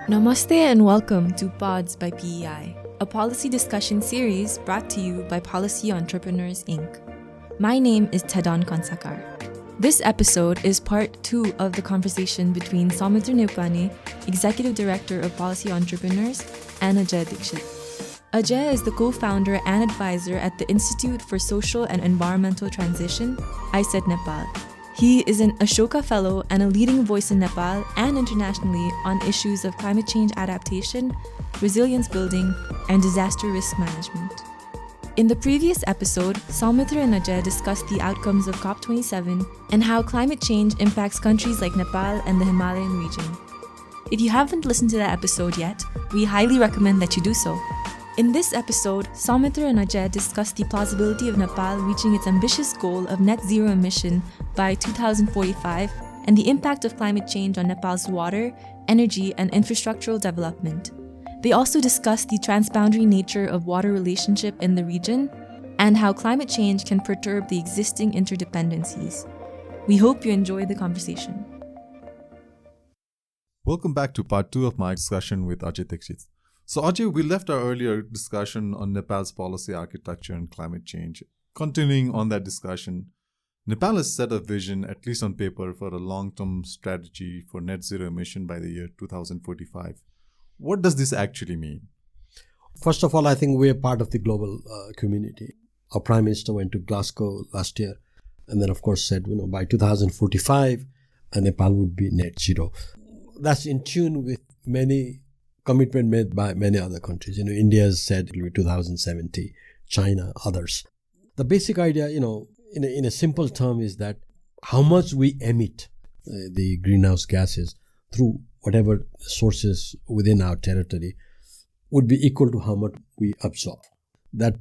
Namaste and welcome to Pods by PEI, a policy discussion series brought to you by Policy Entrepreneurs, Inc. My name is Tedon Konsakar. This episode is part 2 of the conversation between Saumitra and Ajaya, Executive Director of Policy Entrepreneurs, and Ajaya Dixit. Ajaya is the co-founder and advisor at the Institute for Social and Environmental Transition, ISET Nepal. He is an Ashoka Fellow and a leading voice in Nepal and internationally on issues of climate change adaptation, resilience building, and disaster risk management. In the previous episode, Saumitra and Ajaya discussed the outcomes of COP27 and how climate change impacts countries like Nepal and the Himalayan region. If you haven't listened to that episode yet, we highly recommend that you do so. In this episode, Saumitra and Ajaya discuss the plausibility of Nepal reaching its ambitious goal of net zero emission by 2045 and the impact of climate change on Nepal's water, energy, and infrastructural development. They also discuss the transboundary nature of water relationship in the region and how climate change can perturb the existing interdependencies. We hope you enjoy the conversation. Welcome back to part 2 of my discussion with Ajay Dixit. So Ajay, we left our earlier discussion on Nepal's policy architecture and climate change. Continuing on that discussion, Nepal has set a vision, at least on paper, for a long-term strategy for net zero emission by the year 2045. What does this actually mean? First of all, I think we're part of the global community. Our Prime Minister went to Glasgow last year and then, of course, said, by 2045, Nepal would be net zero. That's in tune with many commitment made by many other countries. India has said it will be 2070, China, others. The basic idea, in a simple term is that how much we emit the greenhouse gases through whatever sources within our territory would be equal to how much we absorb. That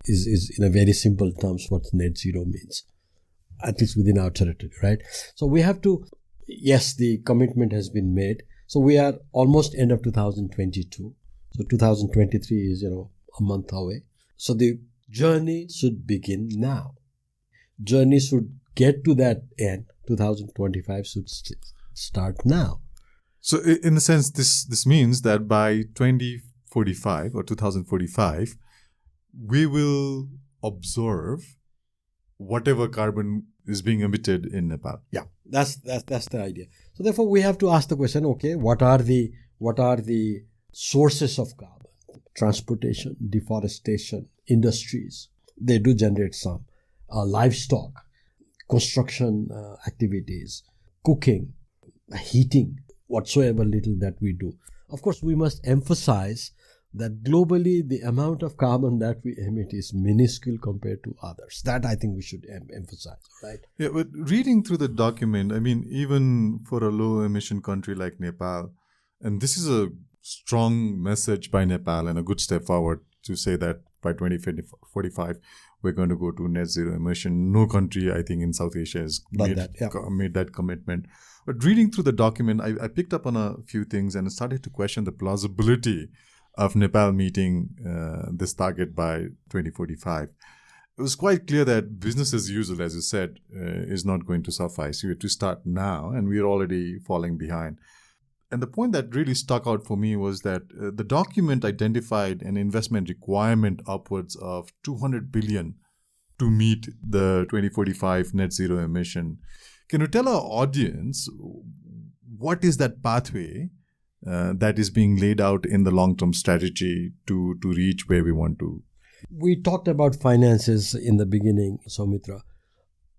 is in a very simple terms what net zero means, at least within our territory, right? So we have to, yes, the commitment has been made. So we are almost end of 2022. So 2023 is, a month away. So the journey should begin now. Journey should get to that end. 2025 should start now. So in a sense, this means that by 2045 or 2045, we will observe whatever carbon is being emitted in Nepal. Yeah, that's the idea. So therefore, we have to ask the question: okay, what are the sources of carbon? Transportation, deforestation, industries. They do generate some. Livestock, construction activities, cooking, heating, whatsoever little that we do. Of course, we must emphasize that globally the amount of carbon that we emit is minuscule compared to others. That I think we should emphasize, right? Yeah, but reading through the document, even for a low emission country like Nepal, and this is a strong message by Nepal and a good step forward to say that by 2045, we're going to go to net zero emission. No country, I think, in South Asia has made that commitment. But reading through the document, I picked up on a few things and started to question the plausibility of Nepal meeting this target by 2045. It was quite clear that business as usual, as you said, is not going to suffice. You have to start now, and we're already falling behind. And the point that really stuck out for me was that the document identified an investment requirement upwards of 200 billion to meet the 2045 net zero emission. Can you tell our audience what is that pathway that is being laid out in the long-term strategy to reach where we want to? We talked about finances in the beginning, Saumitra.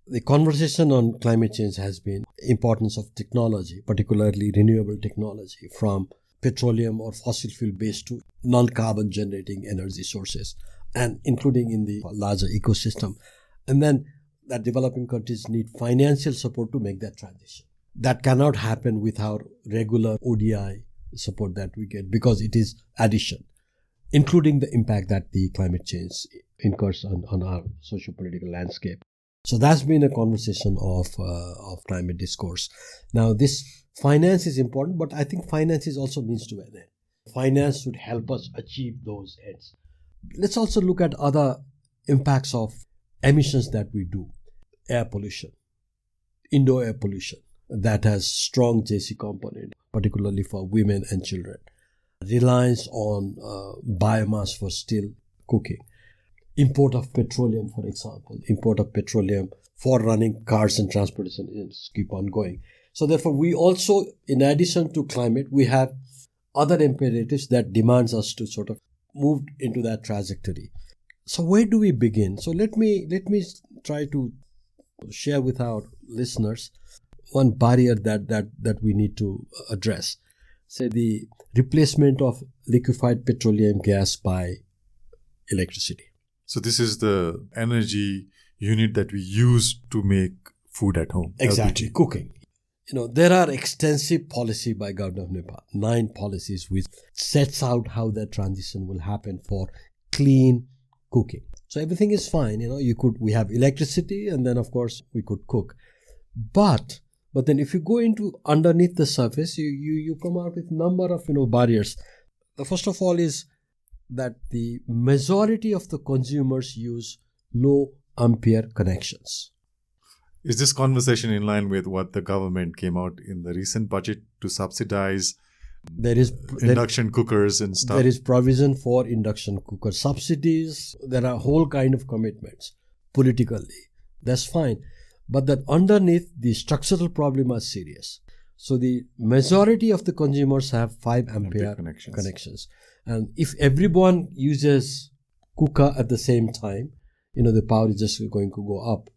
The conversation on climate change has been importance of technology, particularly renewable technology, from petroleum or fossil fuel based to non-carbon generating energy sources, and including in the larger ecosystem. And then that developing countries need financial support to make that transition. That cannot happen without regular ODI support that we get, because it is addition, including the impact that the climate change incurs on our socio-political landscape. So that's been a conversation of climate discourse. Now, this finance is important, but I think finance is also means to an end. Finance should help us achieve those ends. Let's also look at other impacts of emissions that we do. Air pollution, indoor air pollution, that has strong JC component, particularly for women and children. Reliance on biomass for still cooking. Import of petroleum, for example. Import of petroleum for running cars and transportation is keep on going. So therefore, we also, in addition to climate, we have other imperatives that demands us to sort of move into that trajectory. So where do we begin? So let me try to share with our listeners one barrier that we need to address. Say the replacement of liquefied petroleum gas by electricity. So this is the energy unit that we use to make food at home. Exactly, LPG. cooking. There are extensive policy by government of Nepal, 9 policies which sets out how that transition will happen for clean cooking. So everything is fine. We have electricity, and then of course we could cook. But then if you go into underneath the surface, you come out with number of barriers. The first of all is that the majority of the consumers use low ampere connections. Is this conversation in line with what the government came out in the recent budget to subsidize induction cookers and stuff? There is provision for induction cooker subsidies. There are a whole kind of commitments politically. That's fine. But that underneath, the structural problem is serious. So the majority of the consumers have 5 ampere connections. And if everyone uses cooker at the same time, the power is just going to go up.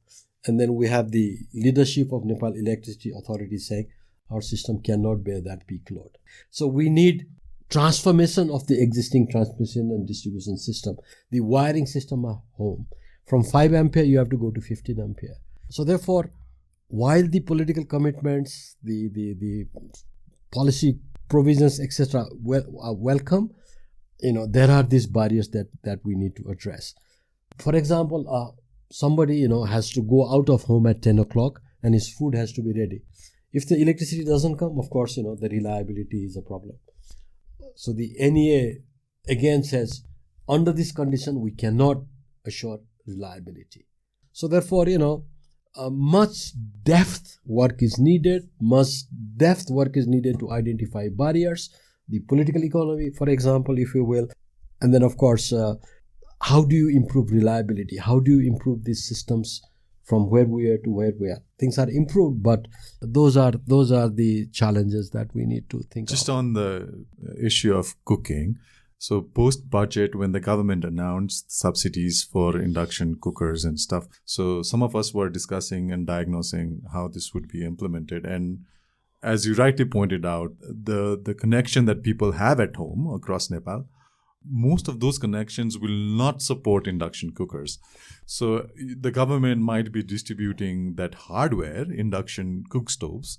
And then we have the leadership of Nepal Electricity Authority saying our system cannot bear that peak load. So we need transformation of the existing transmission and distribution system. The wiring system at home. From 5 ampere, you have to go to 15 ampere. So therefore, while the political commitments, the policy provisions, etc., are welcome, there are these barriers that we need to address. For example, somebody has to go out of home at 10 o'clock and his food has to be ready. If the electricity doesn't come, of course, the reliability is a problem. So the NEA again says, under this condition, we cannot assure reliability. So therefore, much depth work is needed to identify barriers, the political economy, for example, if you will. And then, of course, how do you improve reliability? How do you improve these systems from where we are to where we are? Things are improved, but those are the challenges that we need to think of. Just on the issue of cooking, so post-budget, when the government announced subsidies for induction cookers and stuff, so some of us were discussing and diagnosing how this would be implemented. And as you rightly pointed out, the connection that people have at home across Nepal, most of those connections will not support induction cookers. So the government might be distributing that hardware, induction cook stoves,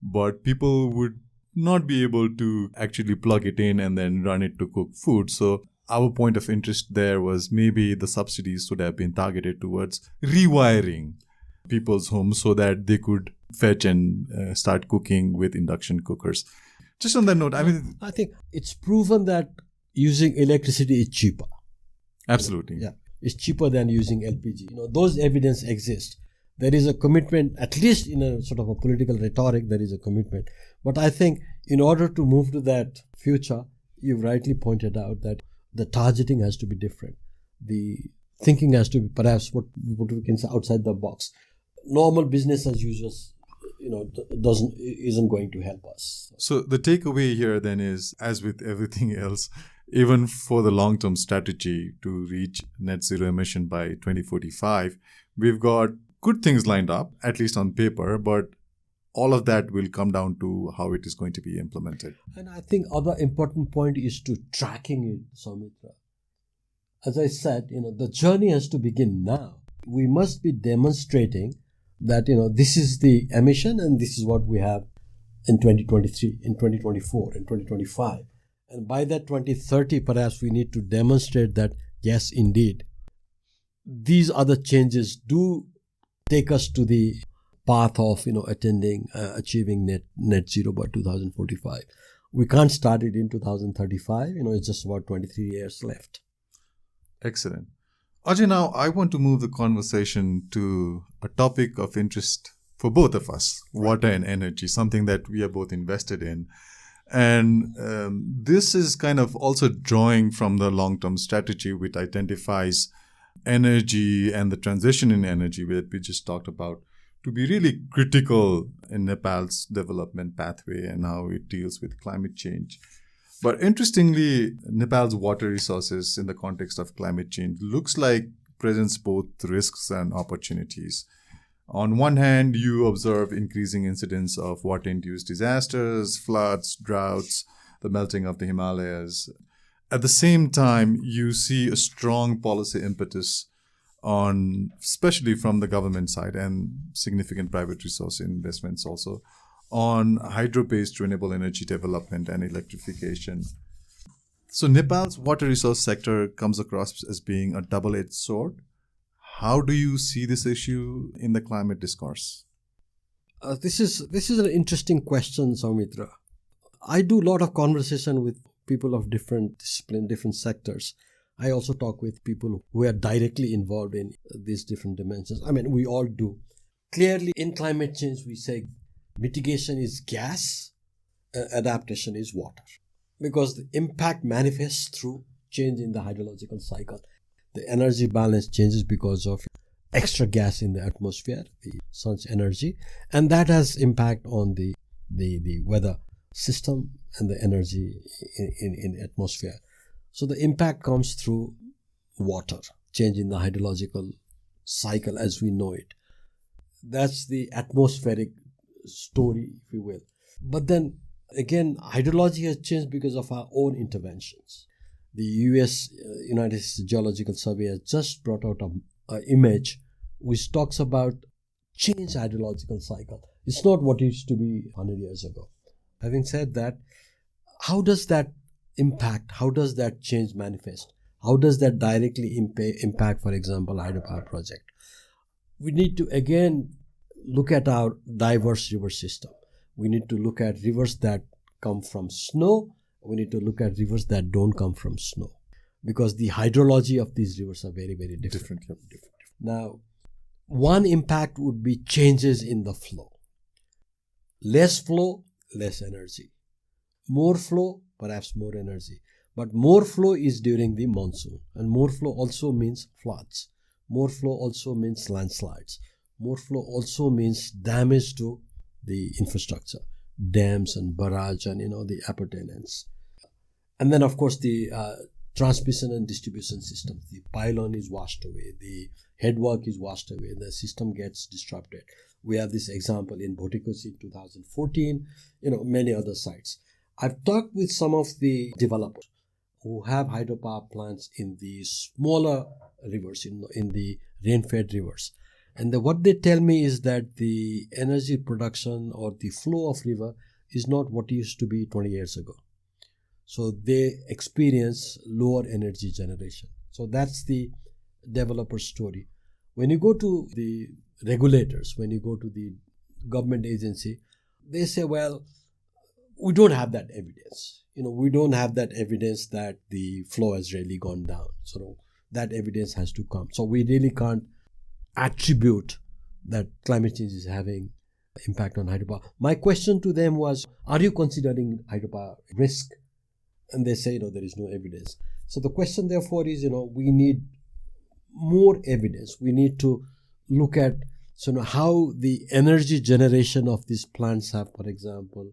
but people would not be able to actually plug it in and then run it to cook food. So our point of interest there was maybe the subsidies should have been targeted towards rewiring people's homes so that they could fetch and start cooking with induction cookers. Just on that note, I think it's proven that using electricity is cheaper. Absolutely. Yeah, it's cheaper than using LPG. Those evidence exist. There is a commitment, at least in a sort of a political rhetoric, there is a commitment. But I think in order to move to that future, you've rightly pointed out that the targeting has to be different. The thinking has to be perhaps what we can say outside the box. Normal business as usual, isn't going to help us. So the takeaway here then is, as with everything else, even for the long-term strategy to reach net zero emission by 2045, we've got good things lined up, at least on paper, but all of that will come down to how it is going to be implemented. And I think other important point is to tracking it, Saumitra. As I said, the journey has to begin now. We must be demonstrating that, this is the emission and this is what we have in 2023, in 2024, in 2025. And by that 2030, perhaps we need to demonstrate that, yes, indeed, these other changes do take us to the path of, achieving net zero by 2045. We can't start it in 2035. It's just about 23 years left. Excellent. Ajay, now I want to move the conversation to a topic of interest for both of us, water and energy, something that we are both invested in. And this is kind of also drawing from the long-term strategy, which identifies energy and the transition in energy that we just talked about to be really critical in Nepal's development pathway and how it deals with climate change. But interestingly, Nepal's water resources in the context of climate change looks like presents both risks and opportunities. On one hand, you observe increasing incidence of water-induced disasters, floods, droughts, the melting of the Himalayas. At the same time, you see a strong policy impetus on, especially from the government side and significant private resource investments also, on hydro-based renewable energy development and electrification. So Nepal's water resource sector comes across as being a double-edged sword. How do you see this issue in the climate discourse? This is an interesting question, Saumitra. I do a lot of conversation with people of different disciplines, different sectors. I also talk with people who are directly involved in these different dimensions. I mean, we all do. Clearly, in climate change, we say mitigation is gas, adaptation is water. Because the impact manifests through change in the hydrological cycle. The energy balance changes because of extra gas in the atmosphere, the sun's energy, and that has impact on the weather system and the energy in atmosphere. So the impact comes through water, change in the hydrological cycle as we know it. That's the atmospheric story, if you will. But then again, hydrology has changed because of our own interventions. The United States Geological Survey has just brought out an image which talks about changed hydrological cycle. It's not what it used to be 100 years ago. Having said that, how does that impact, how does that change manifest? How does that directly impact, for example, hydropower project? We need to again look at our diverse river system. We need to look at rivers that come from snow. We need to look at rivers that don't come from snow, because the hydrology of these rivers are very, very different. Now, one impact would be changes in the flow. Less flow, less energy. More flow, perhaps more energy. But more flow is during the monsoon, and more flow also means floods. More flow also means landslides. More flow also means damage to the infrastructure, dams and barrage and the appurtenance. And then of course the transmission and distribution system. The pylon is washed away, the headwork is washed away, the system gets disrupted. We have this example in Bhotikosi in 2014, many other sites. I've talked with some of the developers who have hydropower plants in the smaller rivers, in the rain-fed rivers. And what they tell me is that the energy production or the flow of river is not what it used to be 20 years ago. So they experience lower energy generation. So that's the developer story. When you go to the regulators, when you go to the government agency, they say, well, we don't have that evidence. We don't have that evidence that the flow has really gone down. So that evidence has to come. So we really can't attribute that climate change is having impact on hydropower. My question to them was, are you considering hydropower risk? And they say, there is no evidence. So the question therefore is, we need more evidence. We need to look at how the energy generation of these plants have, for example,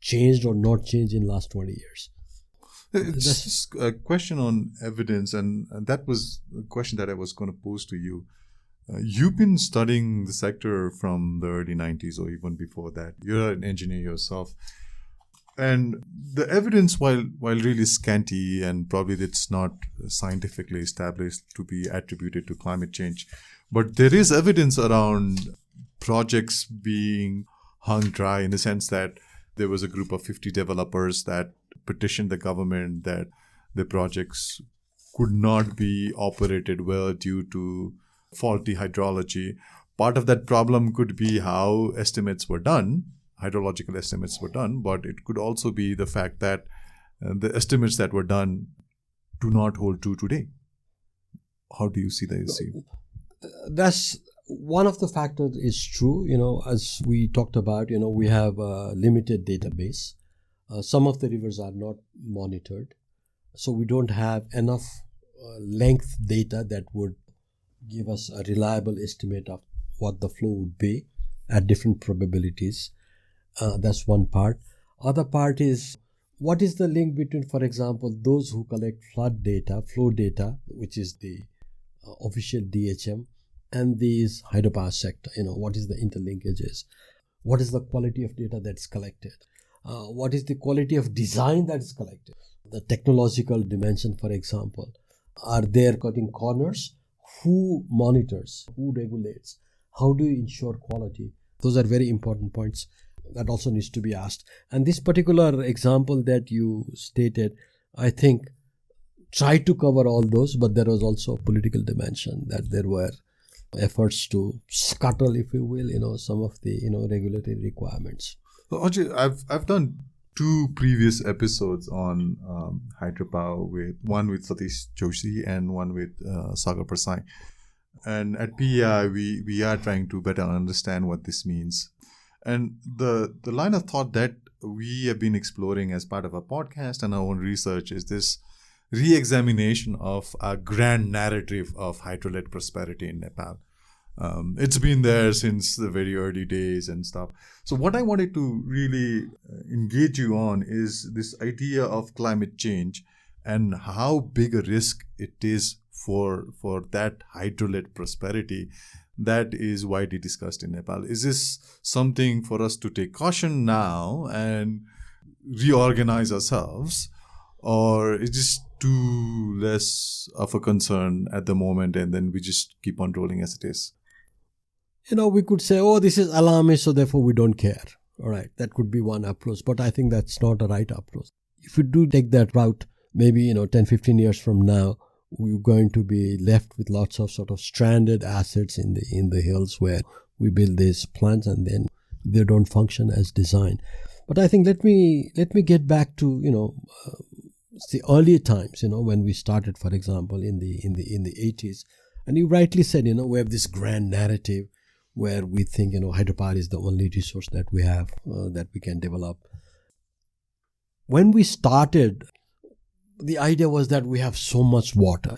changed or not changed in last 20 years. It's just a question on evidence, and that was a question that I was going to pose to you. You've been studying the sector from the early 90s or even before that. You're an engineer yourself. And the evidence, while really scanty and probably it's not scientifically established to be attributed to climate change, but there is evidence around projects being hung dry in the sense that there was a group of 50 developers that petitioned the government that the projects could not be operated well due to faulty hydrology. Part of that problem could be how estimates were done, hydrological estimates were done, but it could also be the fact that the estimates that were done do not hold true today. How do you see the issue? That's one of the factors is true. As we talked about, we have a limited database. Some of the rivers are not monitored. So we don't have enough length data that would give us a reliable estimate of what the flow would be at different probabilities. That's one part. Other part is, what is the link between, for example, those who collect flood data, flow data, which is the official DHM, and these hydropower sector? What is the interlinkages? What is the quality of data that's collected? What is the quality of design that is collected? The technological dimension, for example. Are there cutting corners? Who monitors? Who regulates? How do you ensure quality? Those are very important points that also needs to be asked. And this particular example that you stated, I think, tried to cover all those, but there was also a political dimension, that there were efforts to scuttle, if you will, some of the, regulatory requirements. So, Ajay, I've done 2 previous episodes on hydropower, one with Satish Joshi and one with Sagar Prasai. And at PEI, we are trying to better understand what this means. And the line of thought that we have been exploring as part of our podcast and our own research is this re-examination of a grand narrative of hydro-led prosperity in Nepal. It's been there since the very early days and stuff. So what I wanted to really engage you on is this idea of climate change and how big a risk it is for that hydro-led prosperity that is widely discussed in Nepal. Is this something for us to take caution now and reorganize ourselves, or is this too less of a concern at the moment and then we just keep on rolling as it is? We could say, this is alarmist, so therefore we don't care. All right, that could be one approach, but I think that's not the right approach. If you do take that route, maybe 10, 15 years from now, we're going to be left with lots of sort of stranded assets in the hills where we build these plants and then they don't function as designed. But I think let me get back to the earlier times, when we started, for example, in the 80s, and you rightly said, we have this grand narrative where we think hydropower is the only resource that we have that we can develop. When we started, the idea was that we have so much water.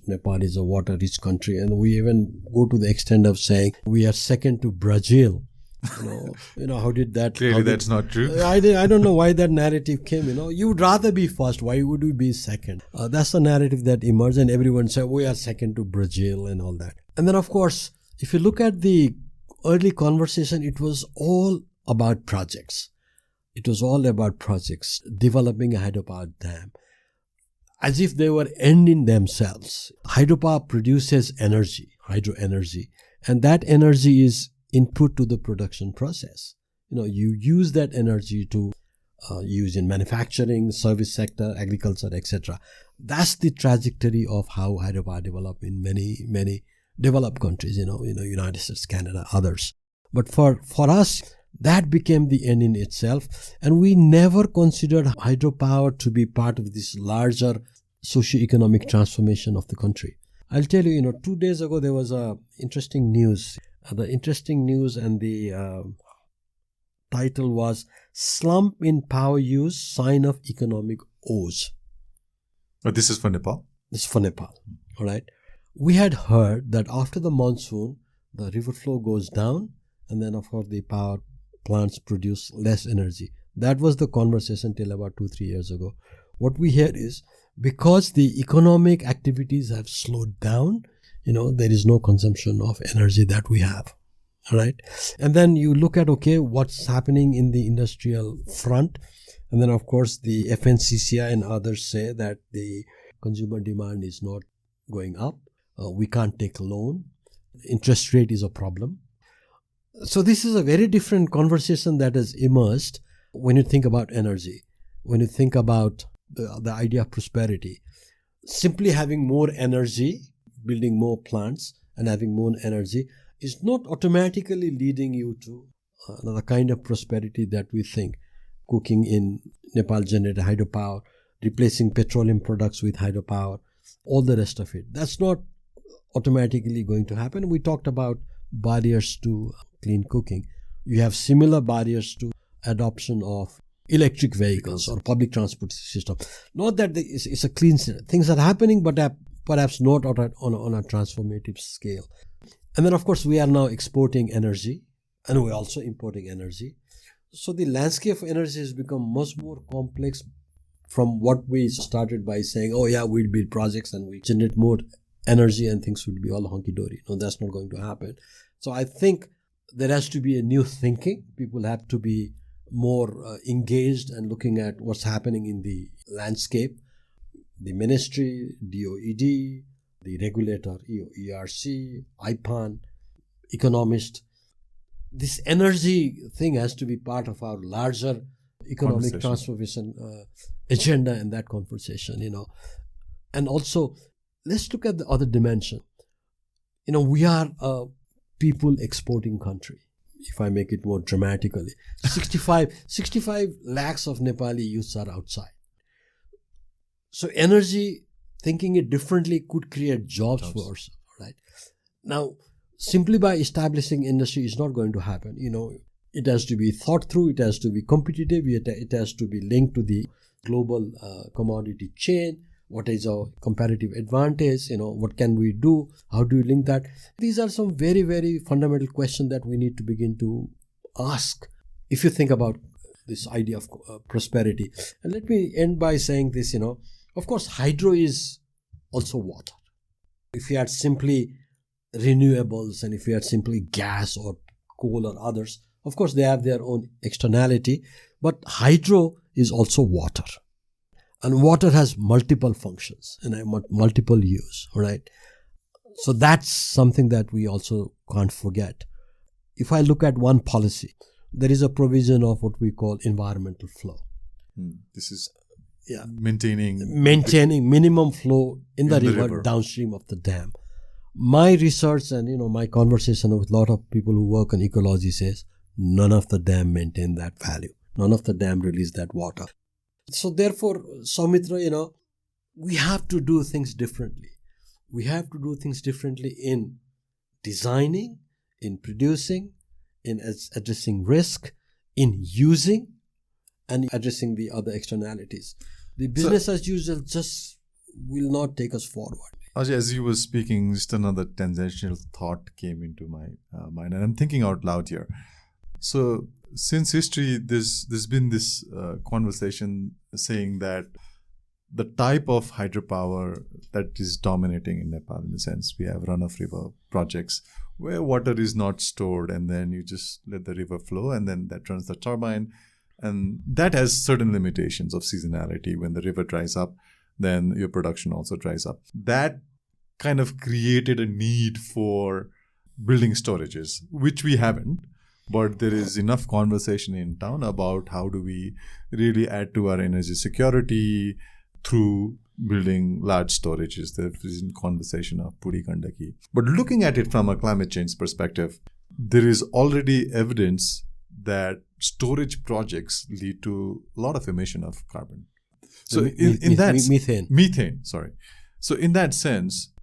Nepal is a water-rich country, and we even go to the extent of saying we are second to Brazil. How did that? Clearly, that's not true. I don't know why that narrative came. You would rather be first. Why would we be second? That's the narrative that emerged, and everyone said we are second to Brazil and all that. And then, of course, if you look at the early conversation, it was all about projects. It was all about projects, developing a hydropower dam, as if they were end in themselves. Hydropower produces energy, hydro energy, and that energy is input to the production process. You use that energy to use in manufacturing, service sector, agriculture, etc. That's the trajectory of how hydropower developed in many developed countries, United States, Canada, others. But for us, that became the end in itself, and we never considered hydropower to be part of this larger socio-economic transformation of the country. I'll tell you, 2 days ago there was interesting news. The interesting news and the title was "Slump in Power Use, Sign of Economic Woes." But this is for Nepal? This is for Nepal, all right? We had heard that after the monsoon, the river flow goes down, and then, of course, the power plants produce less energy. That was the conversation till about 2-3 years ago. What we hear is, because the economic activities have slowed down, there is no consumption of energy that we have, all right? And then you look at, what's happening in the industrial front. And then, of course, the FNCCI and others say that the consumer demand is not going up. We can't take a loan. Interest rate is a problem. So this is a very different conversation that has emerged when you think about energy, when you think about the idea of prosperity. Simply having more energy, building more plants and having more energy is not automatically leading you to the kind of prosperity that we think. Cooking in Nepal generated hydropower, replacing petroleum products with hydropower, all the rest of it. That's not automatically going to happen. We talked about barriers to clean cooking. You have similar barriers to adoption of electric vehicles or public transport system. Not that it's a clean system. Things are happening, but perhaps not on a transformative scale. And then, of course, we are now exporting energy, and we're also importing energy. So the landscape of energy has become much more complex from what we started by saying, oh yeah, we'll build projects and we generate more energy and things will be all hunky-dory. No, that's not going to happen. So I think there has to be a new thinking. People have to be more engaged and looking at what's happening in the landscape. The ministry, DOED, the regulator, ERC, IPAN, economist. This energy thing has to be part of our larger economic transformation agenda in that conversation, And also, let's look at the other dimension. We are a people exporting country, if I make it more dramatically. 65 lakhs of Nepali youths are outside. So energy, thinking it differently, could create jobs for us, right? Now, simply by establishing industry is not going to happen. It has to be thought through, it has to be competitive, it has to be linked to the global commodity chain. What is our comparative advantage? What can we do? How do we link that? These are some very, very fundamental questions that we need to begin to ask if you think about this idea of prosperity. And let me end by saying this, of course, hydro is also water. If you had simply renewables and if you had simply gas or coal or others, of course, they have their own externality, but hydro is also water. And water has multiple functions and multiple use, right? So that's something that we also can't forget. If I look at one policy, there is a provision of what we call environmental flow. This is maintaining minimum flow in the river downstream of the dam. My research and my conversation with a lot of people who work on ecology says none of the dam maintain that value. None of the dam release that water. So therefore, Saumitra, we have to do things differently. We have to do things differently in designing, in producing, in addressing risk, in using, and addressing the other externalities. The business as usual just will not take us forward. Ajay, as you were speaking, just another tangential thought came into my mind, and I'm thinking out loud here. So, since history, there's been this conversation saying that the type of hydropower that is dominating in Nepal, in the sense we have run-of-river projects where water is not stored and then you just let the river flow and then that runs the turbine, and that has certain limitations of seasonality. When the river dries up, then your production also dries up. That kind of created a need for building storages, which we haven't. But there is enough conversation in town about how do we really add to our energy security through building large storages. There is a conversation of Puri Gandaki. But looking at it from a climate change perspective, there is already evidence that storage projects lead to a lot of emission of carbon. So methane. So in that sense,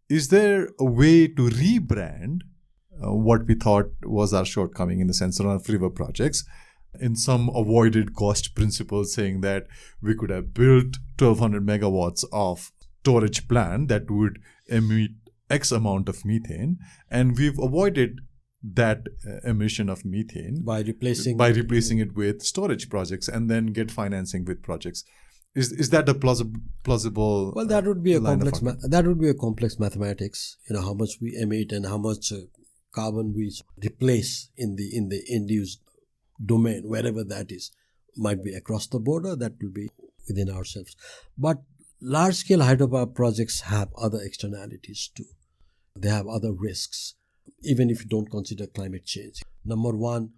is there a way to rebrand what we thought was our shortcoming in the sense of river projects in some avoided cost principle, saying that we could have built 1200 megawatts of storage plant that would emit X amount of methane, and we've avoided that emission of methane by replacing it with storage projects and then get financing with projects. Is that a plausible? Well, that would be a complex mathematics. How much we emit and how much carbon we replace in the end-use domain, wherever that is. Might be across the border, that will be within ourselves. But large-scale hydropower projects have other externalities too. They have other risks, even if you don't consider climate change. Number one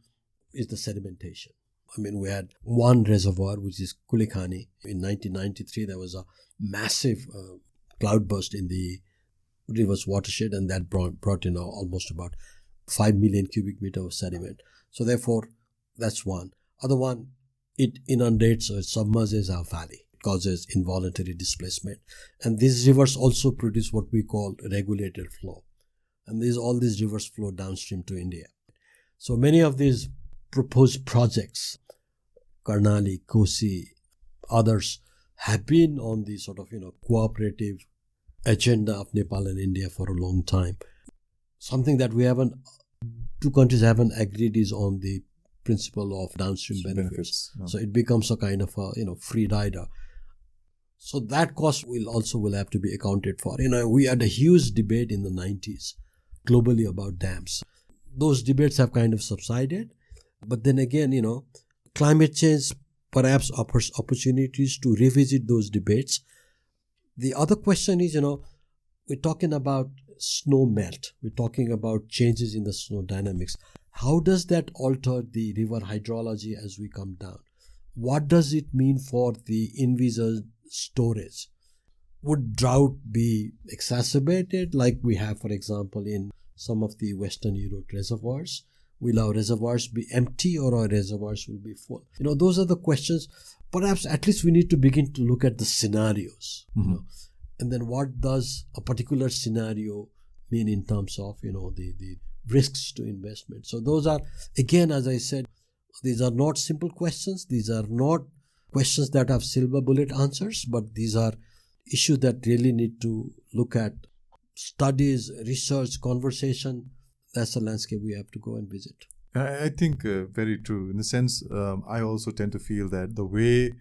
is the sedimentation. We had one reservoir, which is Kulikhani. In 1993, there was a massive cloudburst in the river's watershed, and that brought in almost about 5 million cubic meters of sediment. So therefore, that's one. Other one, it inundates or it submerges our valley. It causes involuntary displacement. And these rivers also produce what we call regulated flow. And all these rivers flow downstream to India. So many of these proposed projects Karnali, Kosi, others have been on the sort of, cooperative agenda of Nepal and India for a long time. Something that two countries haven't agreed is on the principle of downstream benefits. No. So it becomes a kind of a, free rider. So that cost will have to be accounted for. We had a huge debate in the 90s globally about dams. Those debates have kind of subsided. But then again, climate change perhaps offers opportunities to revisit those debates. The other question is, we're talking about snow melt. We're talking about changes in the snow dynamics. How does that alter the river hydrology as we come down? What does it mean for the envisaged storage? Would drought be exacerbated like we have, for example, in some of the Western Europe reservoirs? Will our reservoirs be empty or our reservoirs will be full? Those are the questions. Perhaps at least we need to begin to look at the scenarios. And then what does a particular scenario mean in terms of, the risks to investment? So those are, again, as I said, these are not simple questions. These are not questions that have silver bullet answers, but these are issues that really need to look at studies, research, conversation. That's the landscape we have to go and visit. I think very true. In the sense, I also tend to feel that the way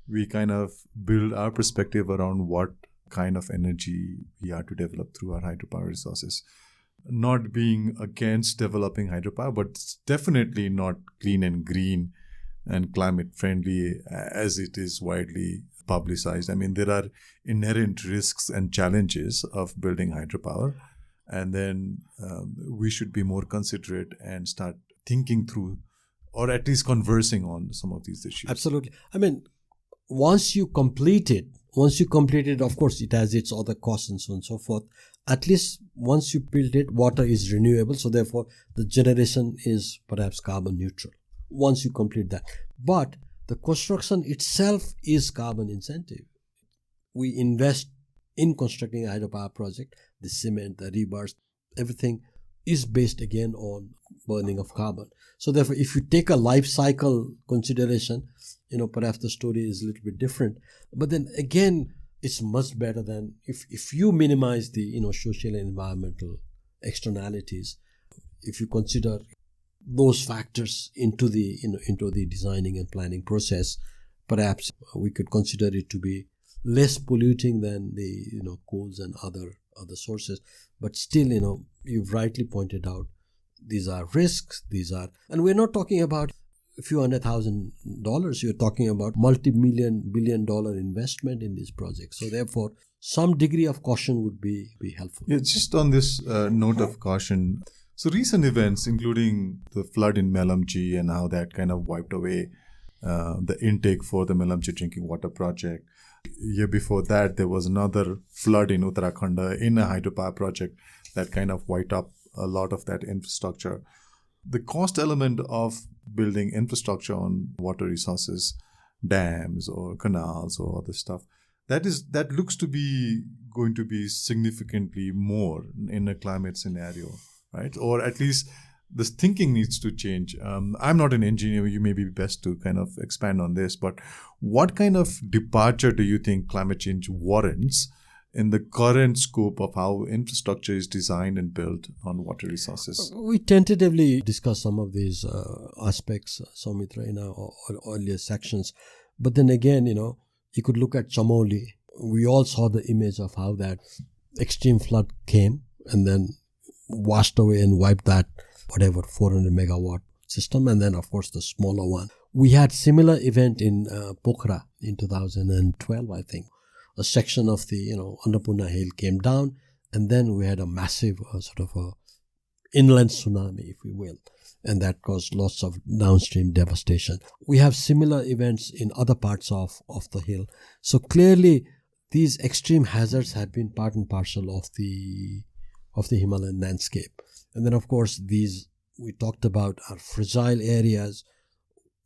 we kind of build our perspective around what kind of energy we are to develop through our hydropower resources, not being against developing hydropower, but it's definitely not clean and green and climate friendly as it is widely publicized. I mean, there are inherent risks and challenges of building hydropower. And then we should be more considerate and start thinking through, or at least conversing on some of these issues. Absolutely. I mean, once you complete it, of course, it has its other costs and so on and so forth. At least once you build it, water is renewable. So therefore, the generation is perhaps carbon neutral once you complete that. But the construction itself is carbon incentive. We invest in constructing a hydropower project. The cement, the rebars, everything is based again on burning of carbon. So therefore, if you take a life cycle consideration, perhaps the story is a little bit different. But then again, it's much better than if you minimize the social and environmental externalities. If you consider those factors into the designing and planning process, perhaps we could consider it to be less polluting than the coals and other sources. But still, you've rightly pointed out, these are risks. And we're not talking about a few $100,000. You're talking about multi-billion-dollar investment in these projects. So therefore, some degree of caution would be helpful. Yeah, just on this note of caution. So recent events, including the flood in Melamchi and how that kind of wiped away the intake for the Melamchi drinking water project. Year before that, there was another flood in Uttarakhand in a hydropower project that kind of wiped up a lot of that infrastructure. The cost element of building infrastructure on water resources, dams or canals or other stuff, that looks to be going to be significantly more in a climate scenario, right? Or at least this thinking needs to change. I'm not an engineer. You may be best to kind of expand on this, but what kind of departure do you think climate change warrants in the current scope of how infrastructure is designed and built on water resources? We tentatively discussed some of these aspects, Saumitra, in our earlier sections. But then again, you could look at Chamoli. We all saw the image of how that extreme flood came and then washed away and wiped that 400 megawatt system, and then of course the smaller one. We had similar event in Pokhara in 2012, I think. A section of the Annapurna Hill came down, and then we had a massive sort of a inland tsunami, if we will, and that caused lots of downstream devastation. We have similar events in other parts of the hill. So clearly, these extreme hazards have been part and parcel of the Himalayan landscape. And then, of course, these we talked about are fragile areas.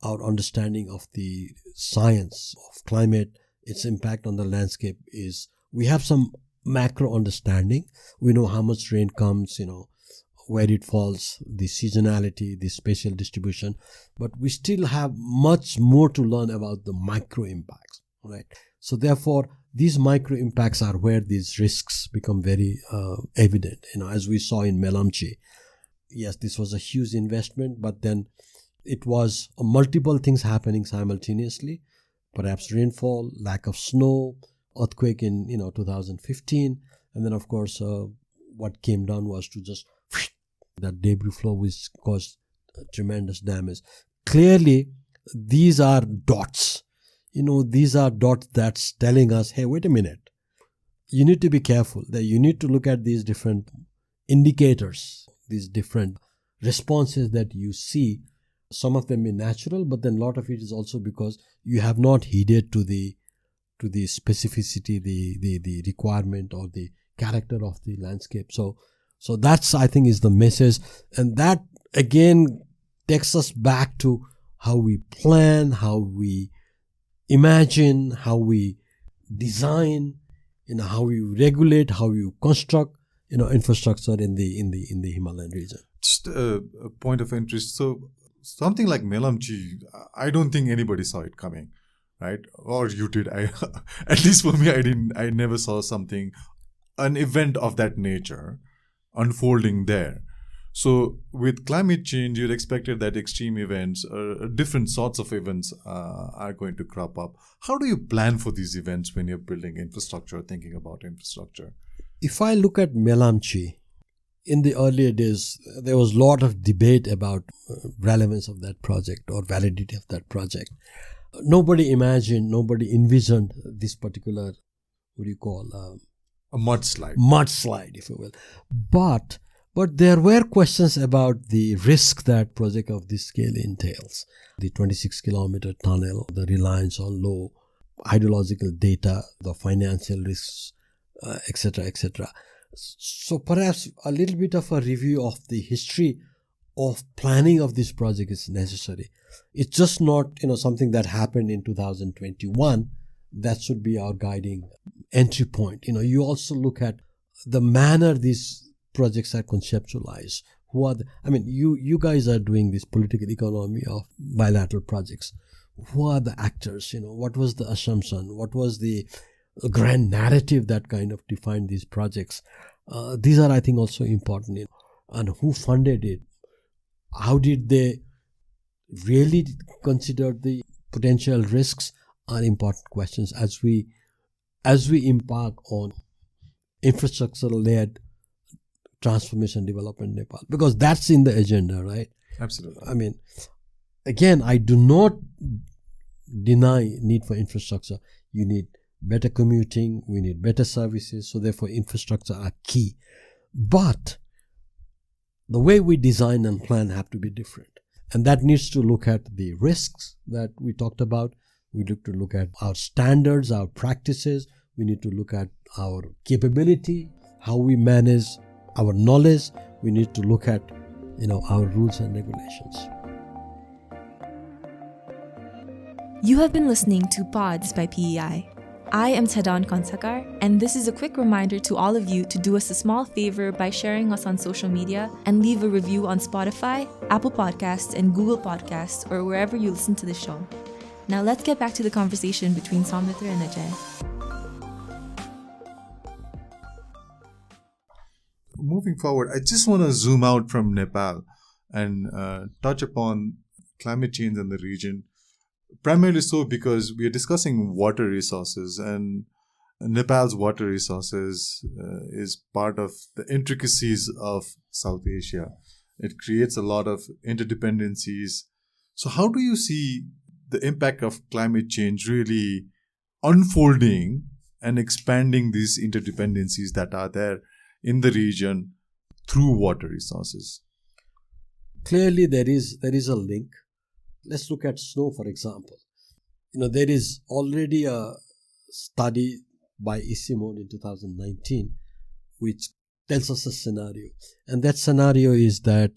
Our understanding of the science of climate, its impact on the landscape we have some macro understanding. We know how much rain comes, where it falls, the seasonality, the spatial distribution, but we still have much more to learn about the micro impacts, right? So therefore, these micro impacts are where these risks become very evident. As we saw in Melamchi, yes, this was a huge investment, but then it was multiple things happening simultaneously. Perhaps rainfall, lack of snow, earthquake in 2015, and then of course what came down was to just that debris flow which caused tremendous damage. Clearly, these are dots. These are dots that's telling us, hey, wait a minute. You need to be careful. That you need to look at these different indicators, these different responses that you see. Some of them are natural, but then a lot of it is also because you have not heeded to the specificity, the requirement or the character of the landscape. So that's, I think, is the message. And that, again, takes us back to how we plan, how we imagine, how we design, how we regulate, how we construct, infrastructure in the Himalayan region. Just a point of interest. So something like Melamchi, I don't think anybody saw it coming, right? Or you did. At least for me, I never saw an event of that nature unfolding there. So with climate change, you'd expected that extreme events or different sorts of events are going to crop up. How do you plan for these events when you're building infrastructure, thinking about infrastructure? If I look at Melamchi, in the earlier days, there was a lot of debate about relevance of that project or validity of that project. Nobody envisioned this particular, a mudslide. Mudslide, if you will. But there were questions about the risk that project of this scale entails. The 26-kilometer tunnel, the reliance on low hydrological data, the financial risks, etc., etc. So perhaps a little bit of a review of the history of planning of this project is necessary. It's just not something that happened in 2021. That should be our guiding entry point. You also look at the manner these projects are conceptualized. You guys are doing this political economy of bilateral projects. Who are the actors? What was the assumption? What was the grand narrative that kind of defined these projects? These are, I think, also important. And who funded it? How did they really consider the potential risks? Are important questions as we embark on infrastructure-led transformation development in Nepal, because that's in the agenda, right? Absolutely. Again, I do not deny need for infrastructure. You need better commuting, we need better services, so therefore infrastructure are key. But the way we design and plan have to be different. And that needs to look at the risks that we talked about. We need to look at our standards, our practices. We need to look at our capability, how we manage our knowledge. We need to look at, our rules and regulations. You have been listening to Pods by PEI. I am Tadon Konsakar, and this is a quick reminder to all of you to do us a small favor by sharing us on social media and leave a review on Spotify, Apple Podcasts, and Google Podcasts, or wherever you listen to the show. Now let's get back to the conversation between Saumitra and Ajaya. Moving forward, I just want to zoom out from Nepal and touch upon climate change in the region. Primarily so because we are discussing water resources, and Nepal's water resources is part of the intricacies of South Asia. It creates a lot of interdependencies. So how do you see the impact of climate change really unfolding and expanding these interdependencies that are there in the region through water resources? Clearly, there is a link. Let's look at snow, for example. There is already a study by Isimon in 2019 which tells us a scenario. And that scenario is that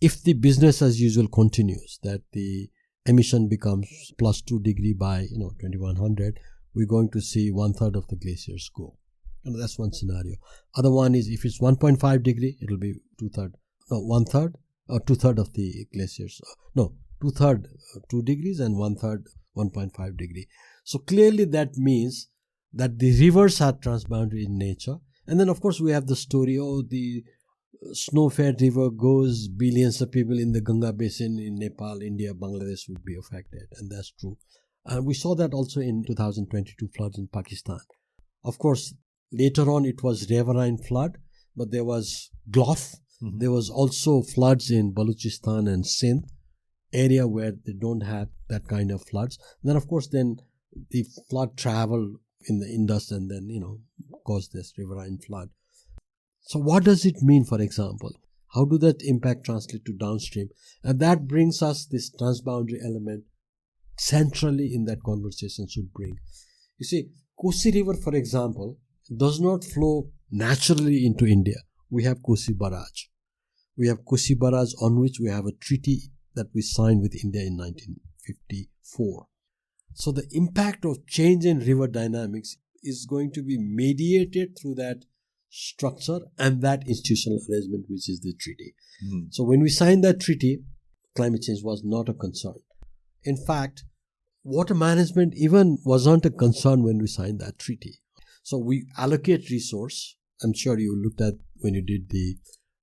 if the business as usual continues, that the emission becomes plus 2 degree by 2100, we're going to see 1/3 of the glaciers go. That's one scenario. Other one is if it's 1.5 degree, it'll be 2/3 No, 1/3 or 2/3 of the glaciers. No, 2/3 2 degrees and 1/3 1.5 degree. So clearly that means that the rivers are transboundary in nature. And then of course we have the story, the snow-fed river goes, billions of people in the Ganga basin in Nepal, India, Bangladesh would be affected, and that's true. And we saw that also in 2022 floods in Pakistan. Of course, later on it was riverine flood, but there was Glof. Mm-hmm. There was also floods in Balochistan and Sindh, area where they don't have that kind of floods. And then of course then the flood traveled in the Indus and then, caused this riverine flood. So what does it mean, for example? How do that impact translate to downstream? And that brings us this transboundary element centrally in that conversation should bring. You see, Kosi River, for example, does not flow naturally into India. We have Kosi Barrage. We have Kosi Barrage on which we have a treaty that we signed with India in 1954. So the impact of change in river dynamics is going to be mediated through that structure and that institutional arrangement, which is the treaty. So when we signed that treaty, climate change was not a concern. In fact, water management even wasn't a concern when we signed that treaty. So we allocate resource. I'm sure you looked at when you did the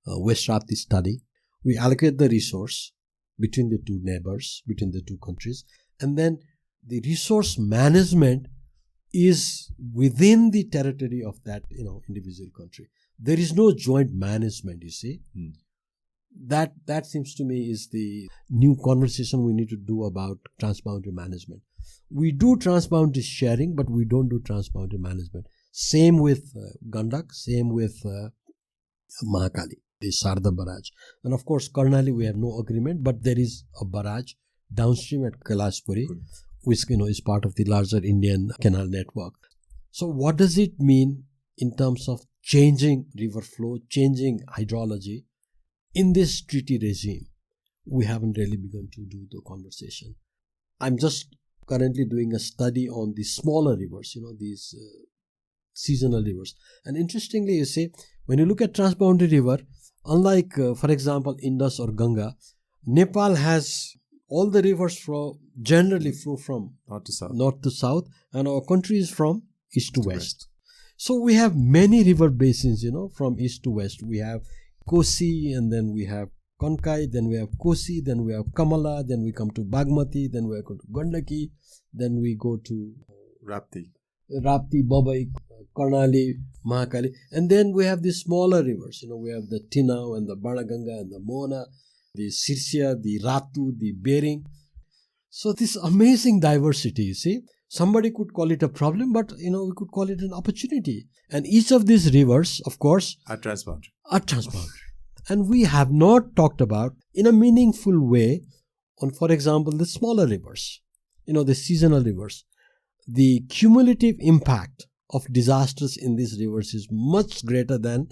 West Rapti study. We allocate the resource between the two neighbors, between the two countries, and then the resource management is within the territory of that individual country. There is no joint management, you see. That seems to me is the new conversation we need to do about transboundary management. We do transboundary sharing, but we don't do transboundary management. Same with Gandak, same with Mahakali, the Sarda barrage. And of course, Karnali, we have no agreement, but there is a barrage downstream at Kailaspuri, which is part of the larger Indian canal network. So what does it mean in terms of changing river flow, changing hydrology in this treaty regime? We haven't really begun to do the conversation. I'm just currently doing a study on the smaller rivers, these seasonal rivers. And interestingly, you see, when you look at transboundary river, unlike, for example, Indus or Ganga, Nepal has all the rivers generally flow from north to south, and our country is from east to west. So we have many river basins, from east to west. We have Kosi, and then we have Konkai, then we have Kosi, then we have Kamala, then we come to Bagmati, then we go to Gandaki, then we go to Rapti, Babai, Karnali, Mahakali, and then we have the smaller rivers. We have the Tinau and the Barnaganga and the Mona, the Sirsia, the Ratu, the Bering. So this amazing diversity, you see. Somebody could call it a problem, but we could call it an opportunity. And each of these rivers, of course, are transboundary. And we have not talked about in a meaningful way on, for example, the smaller rivers, the seasonal rivers. The cumulative impact of disasters in these rivers is much greater than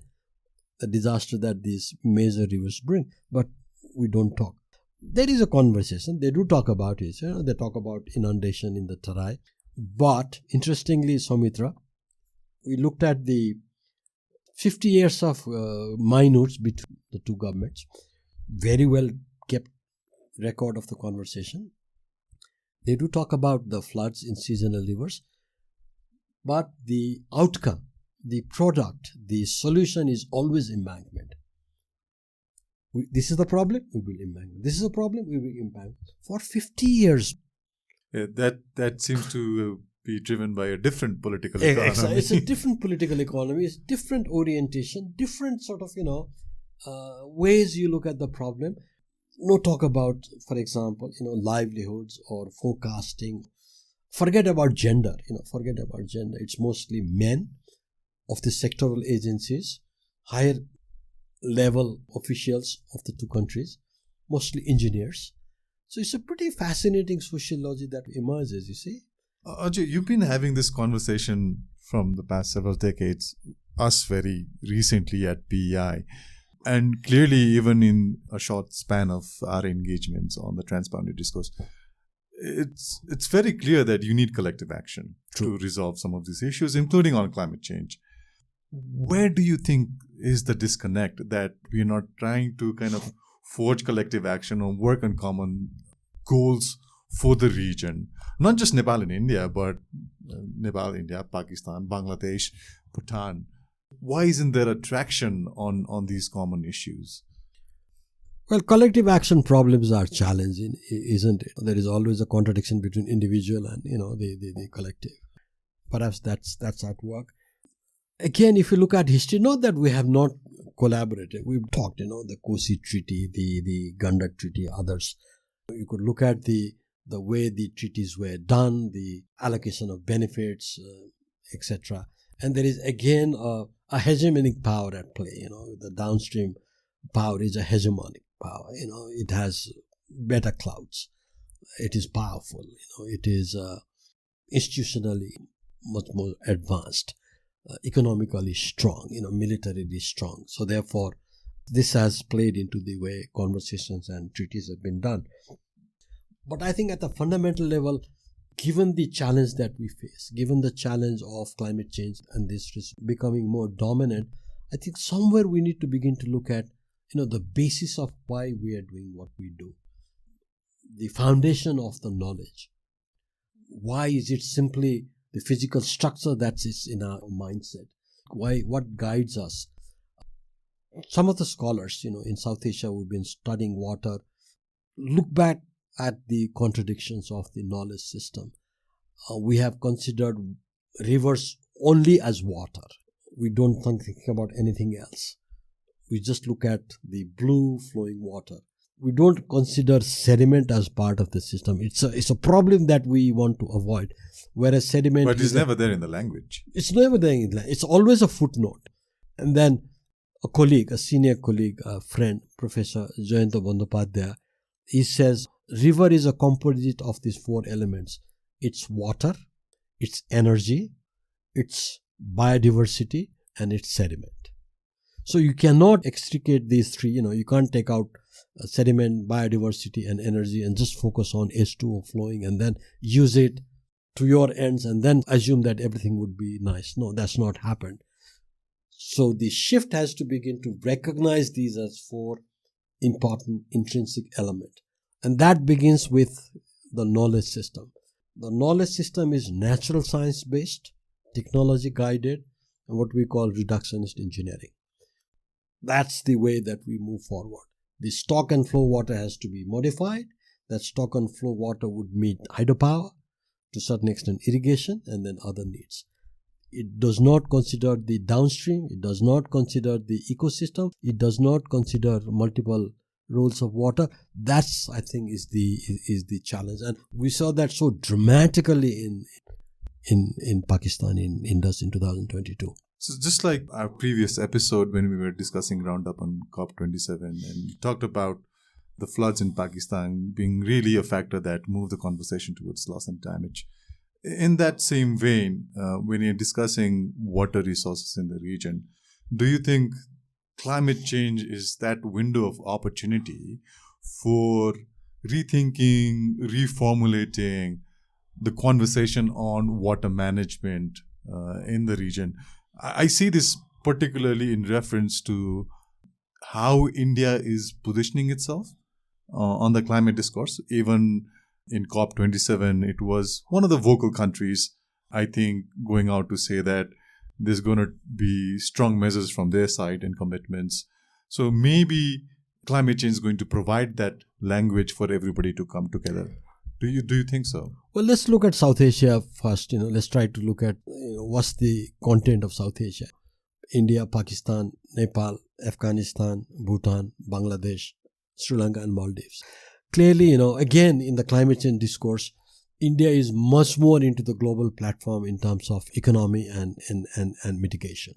the disaster that these major rivers bring. But we don't talk. There is a conversation. They do talk about it. They talk about inundation in the Tarai. But interestingly, Saumitra, we looked at the 50 years of minutes between the two governments. Very well kept record of the conversation. They do talk about the floods in seasonal rivers. But the outcome, the product, the solution is always embankment. This is the problem, we will embankment. This is a problem, we will embankment. For 50 years. That seems to be driven by a different political economy. It's a different political economy. It's different orientation, different sort of, ways you look at the problem. No talk about, for example, livelihoods or forecasting. Forget about gender, forget about gender. It's mostly men of the sectoral agencies, higher level officials of the two countries, mostly engineers. So it's a pretty fascinating sociology that emerges, you see. Ajay, you've been having this conversation from the past several decades, us very recently at PEI, and clearly even in a short span of our engagements on the transboundary discourse, it's very clear that you need collective action to resolve some of these issues, including on climate change. Where do you think is the disconnect, that we are not trying to kind of forge collective action or work on common goals for the region. Not just Nepal and India, but Nepal, India, Pakistan, Bangladesh, Bhutan. Why isn't there a traction on these common issues? Well, collective action problems are challenging, isn't it? There is always a contradiction between individual and, the collective. Perhaps that's at work. Again, if you look at history, not that we have not collaborated. We've talked, the Kosi Treaty, the Gandak Treaty, others. You could look at the way the treaties were done, the allocation of benefits, etc. And there is again a hegemonic power at play. The downstream power is a hegemonic power. It has better clouds. It is powerful. It is institutionally much more advanced, economically strong, militarily strong. So therefore, this has played into the way conversations and treaties have been done. But I think at the fundamental level, given the challenge that we face, given the challenge of climate change and this is becoming more dominant, I think somewhere we need to begin to look at, the basis of why we are doing what we do. The foundation of the knowledge. Why is it simply the physical structure that is in our mindset? What guides us? Some of the scholars, in South Asia who've been studying water, look back at the contradictions of the knowledge system. We have considered rivers only as water. We don't think about anything else. We just look at the blue flowing water. We don't consider sediment as part of the system. It's a problem that we want to avoid. Whereas sediment... But it's never there in the language. It's never there in the language. It's always a footnote. And then a senior colleague, a friend, Professor Jayanta Bandyopadhyay, he says, river is a composite of these four elements. It's water, it's energy, it's biodiversity, and it's sediment. So you cannot extricate these three. You can't take out sediment, biodiversity, and energy and just focus on H2O flowing and then use it to your ends and then assume that everything would be nice. No, that's not happened. So the shift has to begin to recognize these as four important intrinsic elements. And that begins with the knowledge system. The knowledge system is natural science based, technology guided, and what we call reductionist engineering. That's the way that we move forward. The stock and flow water has to be modified. That stock and flow water would meet hydropower, to a certain extent irrigation, and then other needs. It does not consider the downstream. It does not consider the ecosystem. It does not consider multiple roles of water. That's, I think, is the challenge. And we saw that so dramatically in Pakistan in Indus in 2022. So just like our previous episode when we were discussing Roundup on COP27 and we talked about the floods in Pakistan being really a factor that moved the conversation towards loss and damage. In that same vein, when you're discussing water resources in the region, do you think climate change is that window of opportunity for rethinking, reformulating the conversation on water management in the region? I see this particularly in reference to how India is positioning itself on the climate discourse. Even in COP27, it was one of the vocal countries, I think, going out to say that there's going to be strong measures from their side and commitments. So maybe climate change is going to provide that language for everybody to come together. Do you think so? Well, let's look at South Asia first. Let's try to look at what's the content of South Asia. India, Pakistan, Nepal, Afghanistan, Bhutan, Bangladesh, Sri Lanka and Maldives. Clearly, again, in the climate change discourse, India is much more into the global platform in terms of economy and mitigation.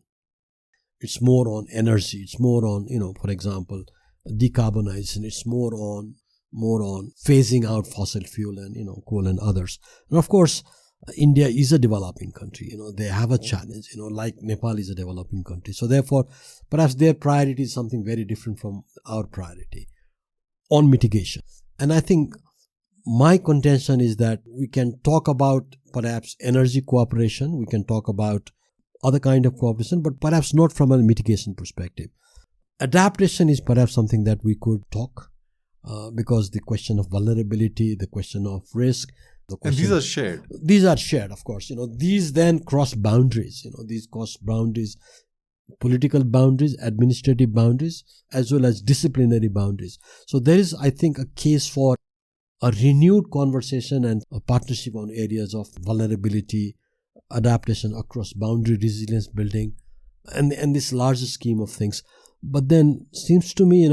It's more on energy. It's more on, for example, decarbonization. It's more on phasing out fossil fuel and, coal and others. And of course, India is a developing country. They have a challenge, like Nepal is a developing country. So therefore, perhaps their priority is something very different from our priority on mitigation. And I think my contention is that we can talk about perhaps energy cooperation. We can talk about other kind of cooperation, but perhaps not from a mitigation perspective. Adaptation is perhaps something that we could talk because the question of vulnerability, the question of risk, and these are shared. These are shared, of course. These then cross boundaries. These cross boundaries, political boundaries, administrative boundaries, as well as disciplinary boundaries. So there is, I think, a case for a renewed conversation and a partnership on areas of vulnerability, adaptation across boundary resilience building, and this larger scheme of things. But then seems to me,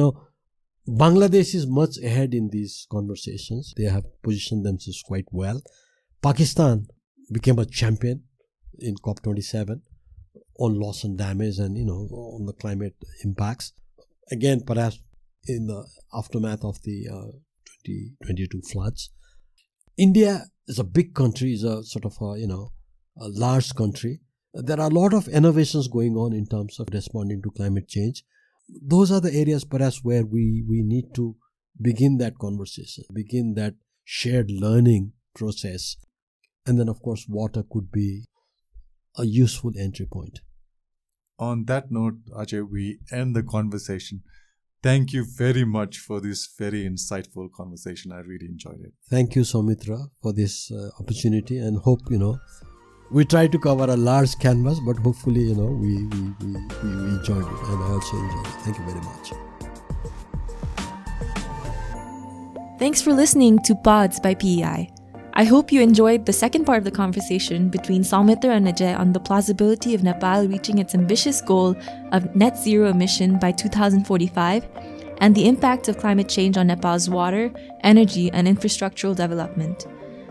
Bangladesh is much ahead in these conversations. They have positioned themselves quite well. Pakistan became a champion in COP27 on loss and damage and, on the climate impacts. Again, perhaps in the aftermath of the 2022 floods. India is a big country, is a sort of a large country. There are a lot of innovations going on in terms of responding to climate change. Those are the areas perhaps where we need to begin that conversation, begin that shared learning process. And then, of course, water could be a useful entry point. On that note, Ajay, we end the conversation. Thank you very much for this very insightful conversation. I really enjoyed it. Thank you, Saumitra, for this opportunity, and hope, we try to cover a large canvas, but hopefully, we enjoyed it, and I also enjoyed it. Thank you very much. Thanks for listening to Pods by PEI. I hope you enjoyed the second part of the conversation between Saumitra and Ajaya on the plausibility of Nepal reaching its ambitious goal of net zero emission by 2045 and the impact of climate change on Nepal's water, energy, and infrastructural development.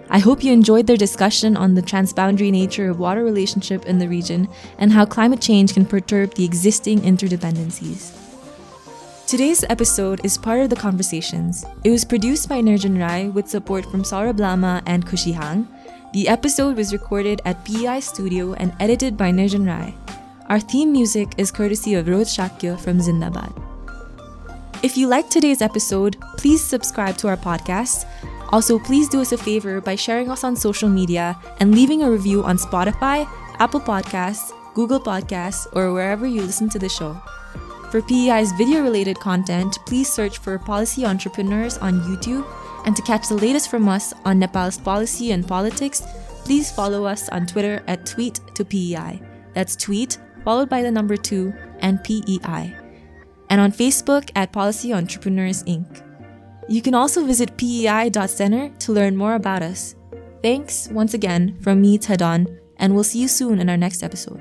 I hope you enjoyed their discussion on the transboundary nature of water relationship in the region and how climate change can perturb the existing interdependencies. Today's episode is part of the Conversations. It was produced by Nirjan Rai with support from Saurabh Lama and Khushi Hang. The episode was recorded at PEI Studio and edited by Nirjan Rai. Our theme music is courtesy of Rohit Shakya from Zindabad. If you liked today's episode, please subscribe to our podcast. Also, please do us a favor by sharing us on social media and leaving a review on Spotify, Apple Podcasts, Google Podcasts, or wherever you listen to the show. For PEI's video-related content, please search for Policy Entrepreneurs on YouTube. And to catch the latest from us on Nepal's policy and politics, please follow us on Twitter at tweet2PEI. That's tweet, followed by the number 2, and PEI. And on Facebook at Policy Entrepreneurs Inc. You can also visit pei.center to learn more about us. Thanks once again from me, Tadon, and we'll see you soon in our next episode.